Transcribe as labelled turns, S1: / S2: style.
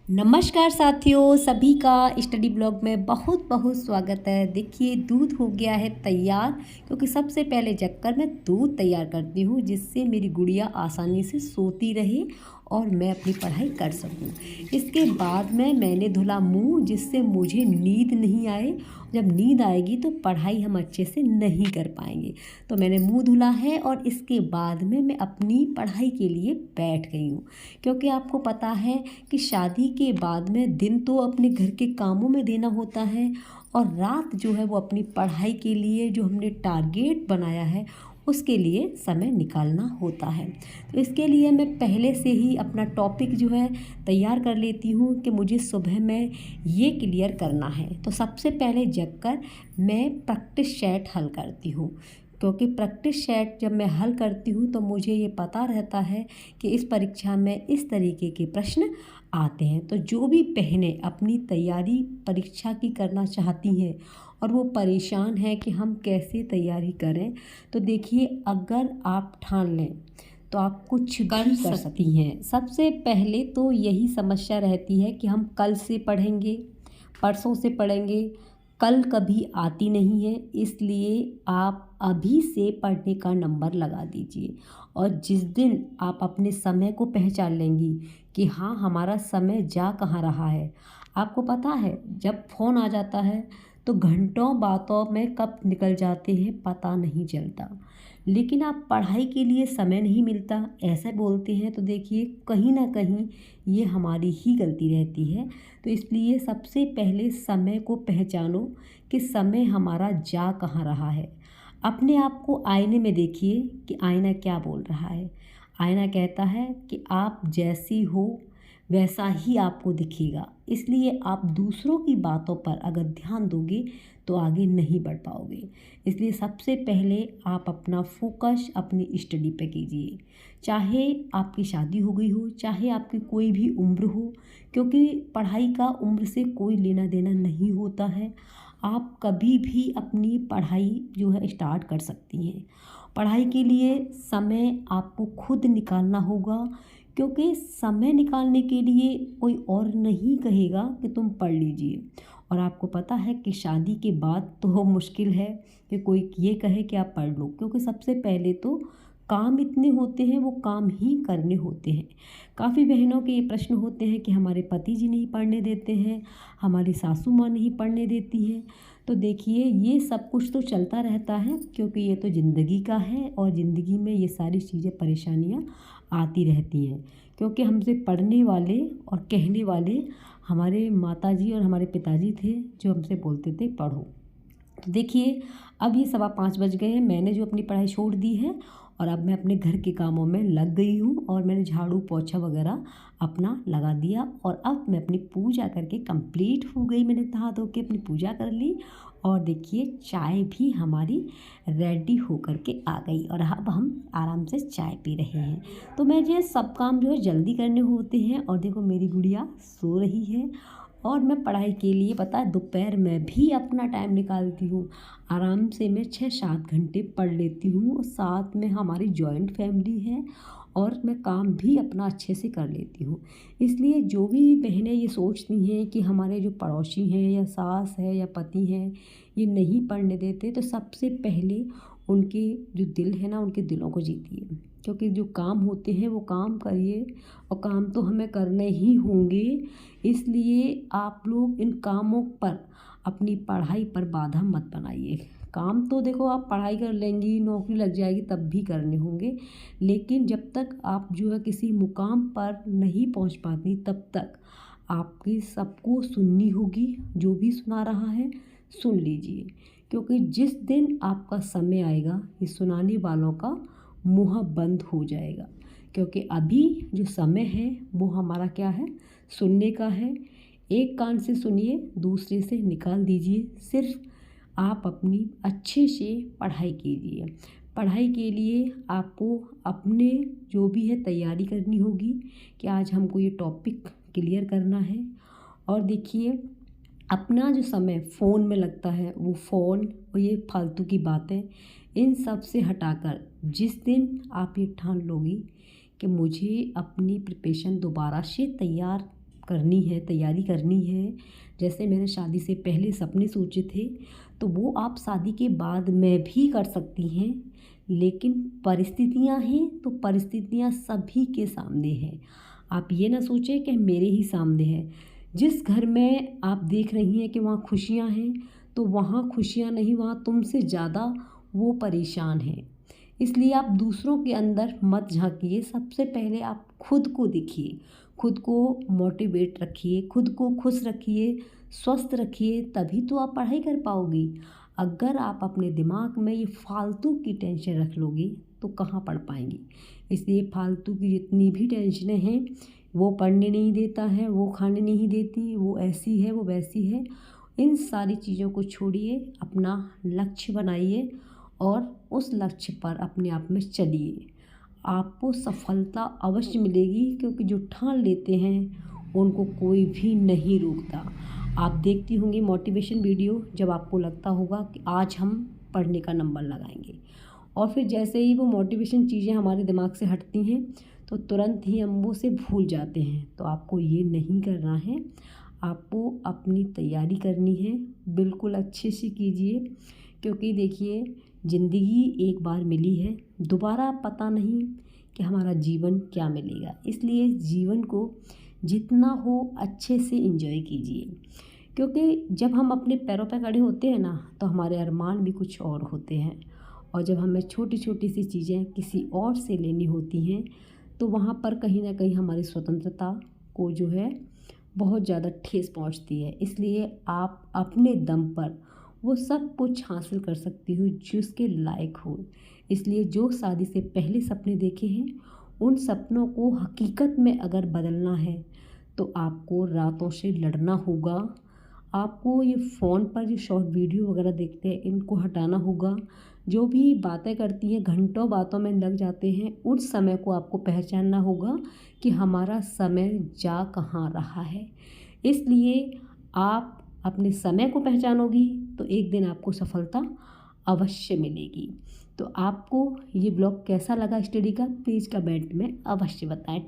S1: नमस्कार साथियों, सभी का स्टडी ब्लॉग में बहुत बहुत स्वागत है। देखिए, दूध हो गया है तैयार, क्योंकि सबसे पहले जगकर मैं दूध तैयार करती हूँ जिससे मेरी गुड़िया आसानी से सोती रहे और मैं अपनी पढ़ाई कर सकूँ। इसके बाद में मैंने धुला मुँह, जिससे मुझे नींद नहीं आए। जब नींद आएगी तो पढ़ाई हम अच्छे से नहीं कर पाएंगे। तो मैंने मुँह धुला है और इसके बाद में मैं अपनी पढ़ाई के लिए बैठ गई हूँ, क्योंकि आपको पता है कि शादी के बाद में दिन तो अपने घर के कामों में देना होता है और रात जो है वो अपनी पढ़ाई के लिए, जो हमने टारगेट बनाया है उसके लिए समय निकालना होता है। तो इसके लिए मैं पहले से ही अपना टॉपिक जो है तैयार कर लेती हूँ कि मुझे सुबह में ये क्लियर करना है। तो सबसे पहले जगकर मैं प्रैक्टिस सेट हल करती हूँ, क्योंकि प्रैक्टिस सेट जब मैं हल करती हूँ तो मुझे ये पता रहता है कि इस परीक्षा में इस तरीके के प्रश्न आते हैं। तो जो भी बहनें अपनी तैयारी परीक्षा की करना चाहती हैं और वो परेशान है कि हम कैसे तैयारी करें, तो देखिए, अगर आप ठान लें तो आप कुछ कर सकती हैं। सबसे पहले तो यही समस्या रहती है कि हम कल से पढ़ेंगे, परसों से पढ़ेंगे, कल कभी आती नहीं है। इसलिए आप अभी से पढ़ने का नंबर लगा दीजिए और जिस दिन आप अपने समय को पहचान लेंगी कि हाँ, हमारा समय जा कहाँ रहा है। आपको पता है, जब फ़ोन आ जाता है तो घंटों बातों में कब निकल जाते हैं पता नहीं चलता, लेकिन आप पढ़ाई के लिए समय नहीं मिलता ऐसे बोलते हैं। तो देखिए, कहीं ना कहीं ये हमारी ही गलती रहती है। तो इसलिए सबसे पहले समय को पहचानो कि समय हमारा जा कहाँ रहा है। अपने आप को आईने में देखिए कि आईना क्या बोल रहा है। आईना कहता है कि आप जैसी हो वैसा ही आपको दिखेगा। इसलिए आप दूसरों की बातों पर अगर ध्यान दोगे तो आगे नहीं बढ़ पाओगे। इसलिए सबसे पहले आप अपना फोकस अपनी स्टडी पे कीजिए, चाहे आपकी शादी हो गई हो, चाहे आपकी कोई भी उम्र हो, क्योंकि पढ़ाई का उम्र से कोई लेना देना नहीं होता है। आप कभी भी अपनी पढ़ाई जो है स्टार्ट कर सकती हैं। पढ़ाई के लिए समय आपको खुद निकालना होगा, क्योंकि समय निकालने के लिए कोई और नहीं कहेगा कि तुम पढ़ लीजिए। और आपको पता है कि शादी के बाद तो मुश्किल है कि कोई ये कहे कि आप पढ़ लो, क्योंकि सबसे पहले तो काम इतने होते हैं, वो काम ही करने होते हैं। काफ़ी बहनों के ये प्रश्न होते हैं कि हमारे पति जी नहीं पढ़ने देते हैं, हमारी सासू माँ नहीं पढ़ने देती हैं। तो देखिए, ये सब कुछ तो चलता रहता है, क्योंकि ये तो ज़िंदगी का है और ज़िंदगी में ये सारी चीज़ें परेशानियाँ आती रहती हैं। क्योंकि हमसे पढ़ने वाले और कहने वाले हमारे माताजी और हमारे पिताजी थे, जो हमसे बोलते थे पढ़ो। तो देखिए, अब ये 5:15 बज गए हैं। मैंने जो अपनी पढ़ाई छोड़ दी है और अब मैं अपने घर के कामों में लग गई हूँ और मैंने झाड़ू पोछा वगैरह अपना लगा दिया और अब मैं अपनी पूजा करके कंप्लीट हो गई। मैंने नहा धो के अपनी पूजा कर ली और देखिए, चाय भी हमारी रेडी हो कर के आ गई और अब हम आराम से चाय पी रहे हैं। तो मैं जो सब काम जो है जल्दी करने होते हैं और देखो, मेरी गुड़िया सो रही है और मैं पढ़ाई के लिए पता है दोपहर में भी अपना टाइम निकालती हूँ। आराम से मैं 6-7 घंटे पढ़ लेती हूँ। साथ में हमारी जॉइंट फैमिली है और मैं काम भी अपना अच्छे से कर लेती हूँ। इसलिए जो भी बहनें ये सोचती हैं कि हमारे जो पड़ोसी हैं या सास है या पति हैं ये नहीं पढ़ने देते, तो सबसे पहले उनके जो दिल है ना, उनके दिलों को जीतिए, क्योंकि जो काम होते हैं वो काम करिए और काम तो हमें करने ही होंगे। इसलिए आप लोग इन कामों पर, अपनी पढ़ाई पर बाधा मत बनाइए। काम तो देखो, आप पढ़ाई कर लेंगी, नौकरी लग जाएगी तब भी करने होंगे, लेकिन जब तक आप जो है किसी मुकाम पर नहीं पहुंच पाती तब तक आपकी सबको सुननी होगी। जो भी सुना रहा है सुन लीजिए, क्योंकि जिस दिन आपका समय आएगा ये सुनाने वालों का मुँह बंद हो जाएगा। क्योंकि अभी जो समय है वो हमारा क्या है, सुनने का है। एक कान से सुनिए, दूसरे से निकाल दीजिए। सिर्फ आप अपनी अच्छे से पढ़ाई कीजिए। पढ़ाई के लिए आपको अपने जो भी है तैयारी करनी होगी कि आज हमको ये टॉपिक क्लियर करना है। और देखिए, अपना जो समय फ़ोन में लगता है, वो फ़ोन और ये फालतू की बातें, इन सब से हटाकर जिस दिन आप ये ठान लोगी कि मुझे अपनी प्रिपरेशन दोबारा से तैयार करनी है, तैयारी करनी है, जैसे मैंने शादी से पहले सपने सोचे थे, तो वो आप शादी के बाद में भी कर सकती हैं। लेकिन परिस्थितियाँ हैं तो परिस्थितियाँ सभी के सामने हैं। आप ये ना सोचें कि मेरे ही सामने है। जिस घर में आप देख रही हैं कि वहाँ खुशियाँ हैं, तो वहाँ खुशियाँ नहीं, वहाँ तुमसे ज़्यादा वो परेशान हैं। इसलिए आप दूसरों के अंदर मत झाँकिए, सबसे पहले आप खुद को देखिए, खुद को मोटिवेट रखिए, खुद को खुश रखिए, स्वस्थ रखिए, तभी तो आप पढ़ाई कर पाओगी। अगर आप अपने दिमाग में ये फालतू की टेंशन रख लोगे तो कहाँ पढ़ पाएंगी। इसलिए फालतू की जितनी भी टेंशनें हैं, वो पढ़ने नहीं देता है, वो खाने नहीं देती, वो ऐसी है, वो वैसी है, इन सारी चीज़ों को छोड़िए, अपना लक्ष्य बनाइए और उस लक्ष्य पर अपने आप में चलिए। आपको सफलता अवश्य मिलेगी, क्योंकि जो ठान लेते हैं उनको कोई भी नहीं रोकता। आप देखती होंगी मोटिवेशन वीडियो, जब आपको लगता होगा कि आज हम पढ़ने का नंबर लगाएंगे, और फिर जैसे ही वो मोटिवेशन चीज़ें हमारे दिमाग से हटती हैं तो तुरंत ही हम वो से भूल जाते हैं। तो आपको ये नहीं करना है, आपको अपनी तैयारी करनी है, बिल्कुल अच्छे से कीजिए। क्योंकि देखिए, ज़िंदगी एक बार मिली है, दोबारा पता नहीं कि हमारा जीवन क्या मिलेगा। इसलिए जीवन को जितना हो अच्छे से एंजॉय कीजिए, क्योंकि जब हम अपने पैरों पर खड़े होते हैं ना, तो हमारे अरमान भी कुछ और होते हैं। और जब हमें छोटी छोटी सी चीज़ें किसी और से लेनी होती हैं, तो वहाँ पर कहीं ना कहीं हमारी स्वतंत्रता को जो है बहुत ज़्यादा ठेस पहुँचती है। इसलिए आप अपने दम पर वो सब कुछ हासिल कर सकती हो जिसके लायक हो। इसलिए जो शादी से पहले सपने देखे हैं, उन सपनों को हकीकत में अगर बदलना है तो आपको रातों से लड़ना होगा। आपको ये फ़ोन पर जो शॉर्ट वीडियो वगैरह देखते हैं, इनको हटाना होगा। जो भी बातें करती हैं, घंटों बातों में लग जाते हैं, उस समय को आपको पहचानना होगा कि हमारा समय जा कहाँ रहा है। इसलिए आप अपने समय को पहचानोगी तो एक दिन आपको सफलता अवश्य मिलेगी। तो आपको ये ब्लॉग कैसा लगा स्टडी का, प्लीज़ कमेंट में अवश्य बताएं।